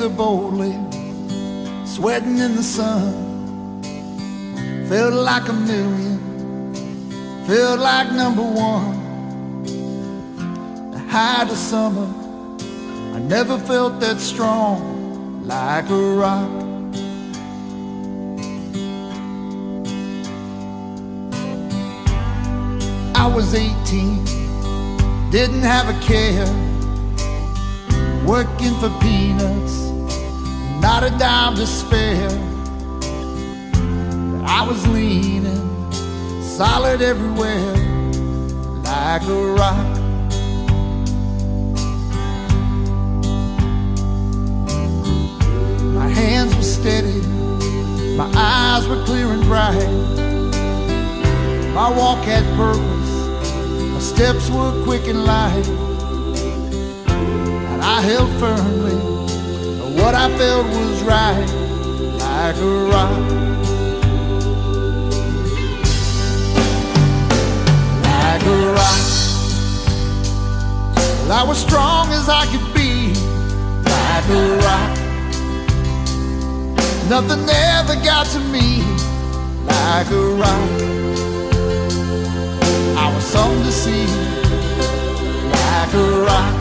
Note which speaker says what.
Speaker 1: there boldly, sweating in the sun. Felt like a million, felt like number one. The height of summer, I never felt that strong, like a rock. I was 18, didn't have a care, working for peanuts, not a dime to spare. But I was leaning, solid everywhere, like a rock. My hands were steady, my eyes were clear and bright. My walk had purpose, my steps were quick and light. And I held firmly, what I felt was right, like a rock. Like a rock. Well, I was strong as I could be, like a rock. Nothing ever got to me, like a rock. I was something to see, like a rock.